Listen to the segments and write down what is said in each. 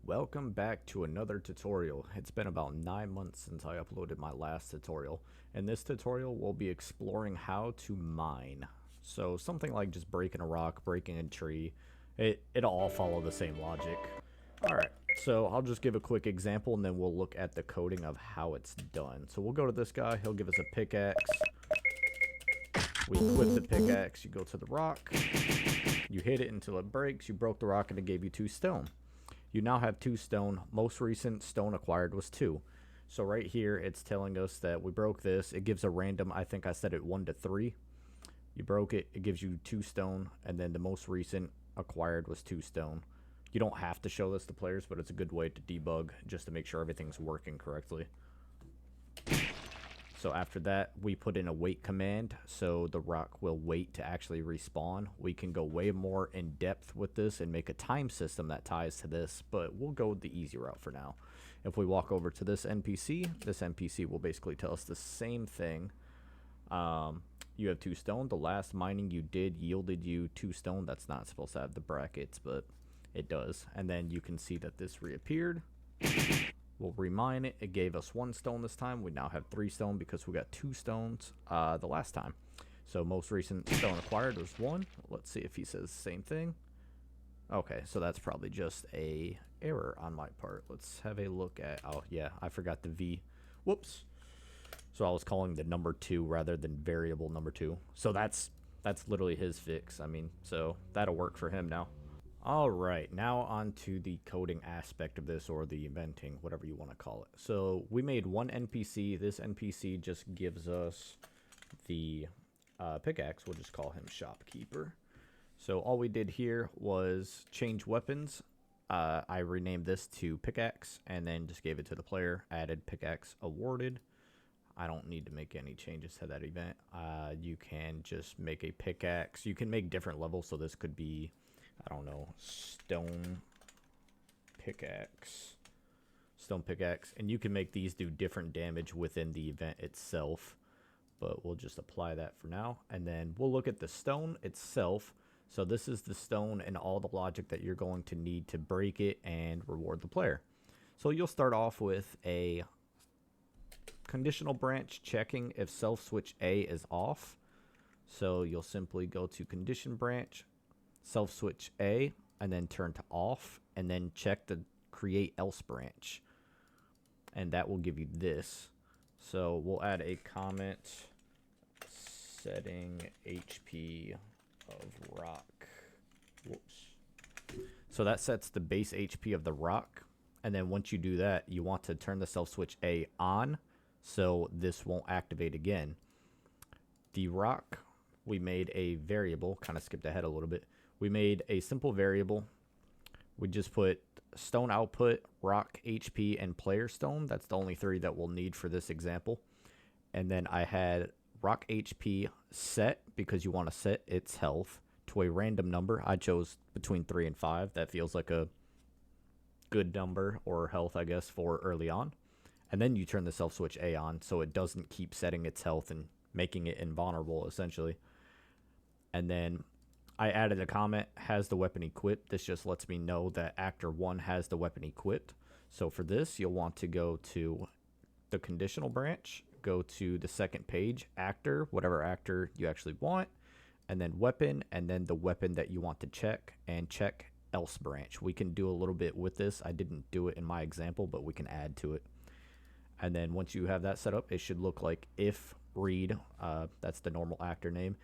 Welcome back to another tutorial. It's been about 9 months since I uploaded my last tutorial. In this tutorial, we'll be exploring how to mine. So something like just breaking a rock, breaking a tree, it'll all follow the same logic. Alright, so I'll just give a quick example and then we'll look at the coding of how it's done. So we'll go to this guy, he'll give us a pickaxe. We equip the pickaxe, you go to the rock, you hit it until it breaks, you broke the rock and it gave you 2 stone. You now have 2 stone. Most recent stone acquired was 2. So right here, it's telling us that we broke this. It gives a random, I think I set it 1 to 3. You broke it, it gives you 2 stone, and then the most recent acquired was 2 stone. You don't have to show this to players, but it's a good way to debug just to make sure everything's working correctly. So after that, we put in a wait command, so the rock will wait to actually respawn. We can go way more in depth with this and make a time system that ties to this, but we'll go the easy route for now. If we walk over to this NPC will basically tell us the same thing. You have 2 stone. The last mining you did yielded you 2 stone. That's not supposed to have the brackets, but it does. And then you can see that this reappeared. We'll remine it. It gave us 1 stone this time. We now have 3 stone because we got 2 stones the last time. So most recent stone acquired was 1. Let's see if he says the same thing. Okay, so that's probably just a error on my part. Let's have a look at, oh yeah, I forgot the V. Whoops. So I was calling the number 2 rather than variable number 2. So that's literally his fix. I mean, so that'll work for him now. Alright, now on to the coding aspect of this, or the inventing, whatever you want to call it. So we made one NPC. This NPC just gives us the pickaxe. We'll just call him shopkeeper. So all we did here was change weapons. I renamed this to pickaxe and then just gave it to the player. Added pickaxe awarded. I don't need to make any changes to that event. You can just make a pickaxe. You can make different levels, so this could be, I don't know, stone pickaxe, and you can make these do different damage within the event itself, but we'll just apply that for now. And then we'll look at the stone itself. So this is the stone and all the logic that you're going to need to break it and reward the player. So you'll start off with a conditional branch checking if self switch A is off. So you'll simply go to condition branch, self switch A, and then turn to off, and then check the create else branch, and that will give you this. So we'll add a comment setting HP of rock. Whoops. So that sets the base HP of the rock, and then once you do that, you want to turn the self switch A on so this won't activate again. The rock, we made a variable, kind of skipped ahead a little bit. We made a simple variable. We just put stone output, rock HP, and player stone. That's the only 3 that we'll need for this example. And then I had rock HP set because you want to set its health to a random number. I chose between 3 and 5. That feels like a good number, or health, I guess, for early on. And then you turn the self switch A on so it doesn't keep setting its health and making it invulnerable, essentially. And then I added a comment, has the weapon equipped. This just lets me know that actor 1 has the weapon equipped. So for this, you'll want to go to the conditional branch, go to the second page, actor, whatever actor you actually want, and then weapon, and then the weapon that you want to check, and check else branch. We can do a little bit with this. I didn't do it in my example, but we can add to it. And then once you have that set up, it should look like if read, that's the normal actor name,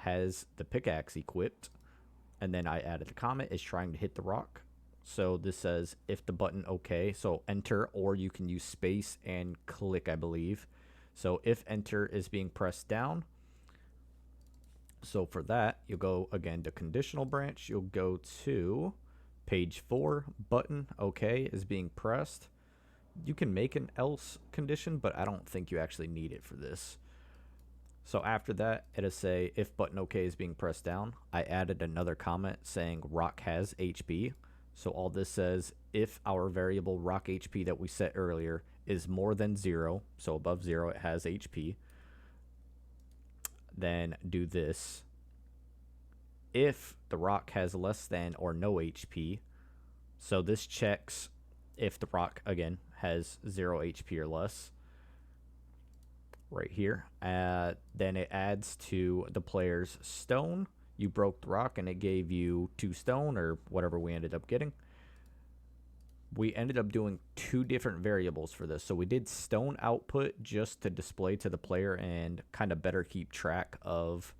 has the pickaxe equipped, and then I added the comment is trying to hit the rock. So this says if the button okay, so enter, or you can use space and click, I believe. So if enter is being pressed down, so for that you'll go again to conditional branch, you'll go to page 4, button okay is being pressed. You can make an else condition, but I don't think you actually need it for this. So after that, it'll say if button OK is being pressed down. I added another comment saying rock has HP. So all this says, if our variable rock HP that we set earlier is more than 0, so above 0 it has HP, then do this. If the rock has less than or no HP, so this checks if the rock, again, has 0 HP or less. Right here. Then it adds to the player's stone. You broke the rock and it gave you 2 stone or whatever we ended up getting. We ended up doing 2 different variables for this. So we did stone output just to display to the player and kind of better keep track of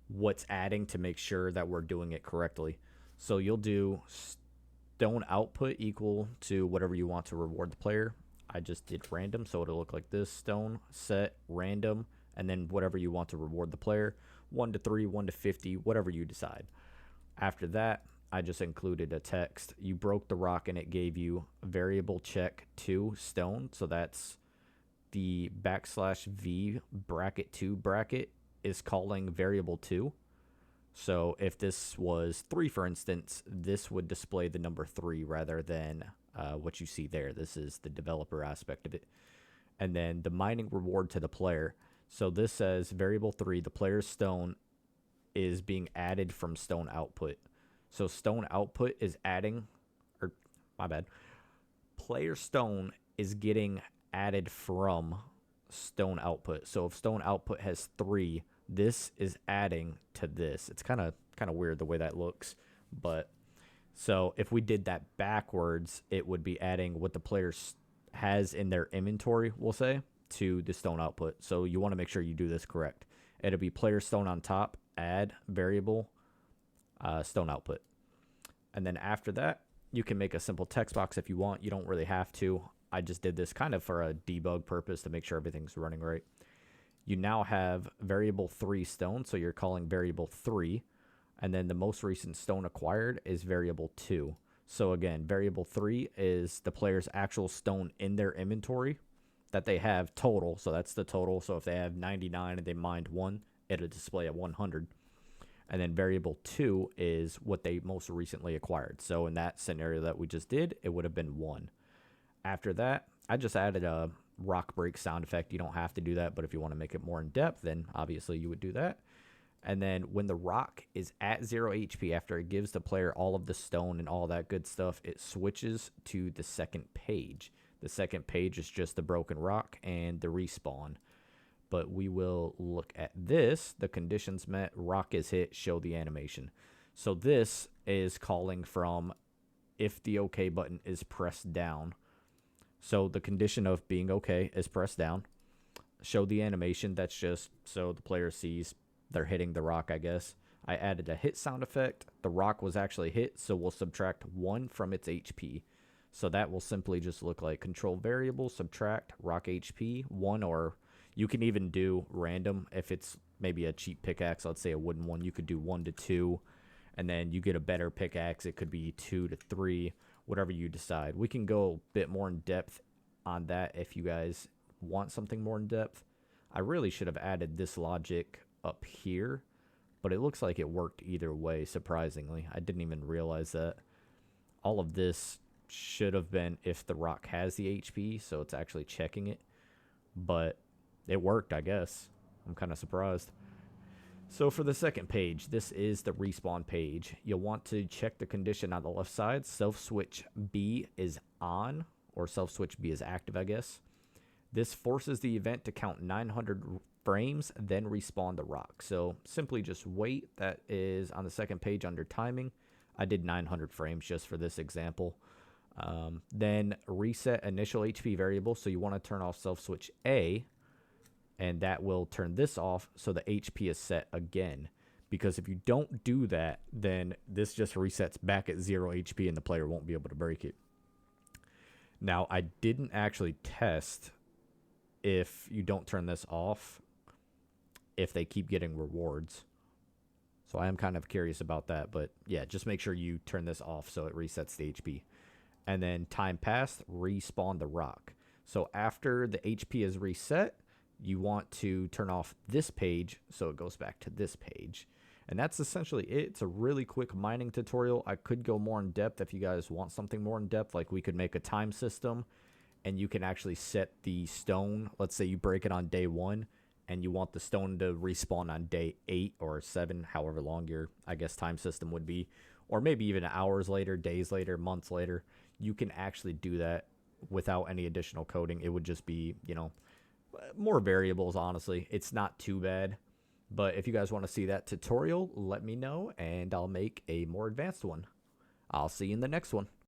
what's adding to make sure that we're doing it correctly. So you'll do stone output equal to whatever you want to reward the player. I just did random, so it'll look like this: stone, set, random, and then whatever you want to reward the player. 1 to 3, 1 to 50, whatever you decide. After that, I just included a text. You broke the rock and it gave you variable check 2 stone. So that's the \v bracket 2 bracket is calling variable 2. So if this was 3, for instance, this would display the number 3 rather than what you see there. This is the developer aspect of it. And then the mining reward to the player. So this says variable 3, the player's stone is being added from stone output. So stone output is adding, or my bad, player stone is getting added from stone output. So if stone output has 3, this is adding to this. It's kind of weird the way that looks, but so if we did that backwards, it would be adding what the player has in their inventory, we'll say, to the stone output. So you want to make sure you do this correct. It'll be player stone on top, add variable stone output. And then after that, you can make a simple text box if you want. You don't really have to. I just did this kind of for a debug purpose to make sure everything's running right. You now have variable 3 stone, so you're calling variable 3. And then the most recent stone acquired is variable 2. So again, variable 3 is the player's actual stone in their inventory that they have total. So that's the total. So if they have 99 and they mined 1, it'll display at 100. And then variable 2 is what they most recently acquired. So in that scenario that we just did, it would have been 1. After that, I just added a rock break sound effect. You don't have to do that, but if you want to make it more in depth, then obviously you would do that. And then when the rock is at 0 HP, after it gives the player all of the stone and all that good stuff, it switches to the second page. The second page is just the broken rock and the respawn. But we will look at this. The conditions met, rock is hit, show the animation. So this is calling from if the OK button is pressed down. So the condition of being OK is pressed down. Show the animation, that's just so the player sees they're hitting the rock, I guess. I added a hit sound effect. The rock was actually hit, so we'll subtract 1 from its HP. So that will simply just look like control variable, subtract rock HP, 1, or you can even do random. If it's maybe a cheap pickaxe, let's say a wooden one, you could do 1 to 2, and then you get a better pickaxe. It could be 2 to 3, whatever you decide. We can go a bit more in depth on that if you guys want something more in depth. I really should have added this logic up here, but it looks like it worked either way, surprisingly. I didn't even realize that. All of this should have been if the rock has the HP, so it's actually checking it, but it worked, I guess. I'm kind of surprised. So for the second page, this is the respawn page. You'll want to check the condition on the left side. Self switch B is on, or self switch B is active, I guess. This forces the event to count 900 frames, then respawn the rock. So simply just wait. That is on the second page under timing. I did 900 frames just for this example. Then reset initial HP variable. So you want to turn off self switch A, and that will turn this off so the HP is set again. Because if you don't do that, then this just resets back at 0 HP and the player won't be able to break it. Now, I didn't actually test if you don't turn this off, if they keep getting rewards. So I am kind of curious about that. But yeah, just make sure you turn this off so it resets the HP. And then time passed, respawn the rock. So after the HP is reset, you want to turn off this page so it goes back to this page. And that's essentially it. It's a really quick mining tutorial. I could go more in depth if you guys want something more in depth. Like we could make a time system and you can actually set the stone. Let's say you break it on day 1 and you want the stone to respawn on day 8 or 7, however long your, I guess, time system would be. Or maybe even hours later, days later, months later. you can actually do that without any additional coding. It would just be, you know, more variables, honestly. It's not too bad. But if you guys want to see that tutorial, let me know, and I'll make a more advanced one. I'll see you in the next one.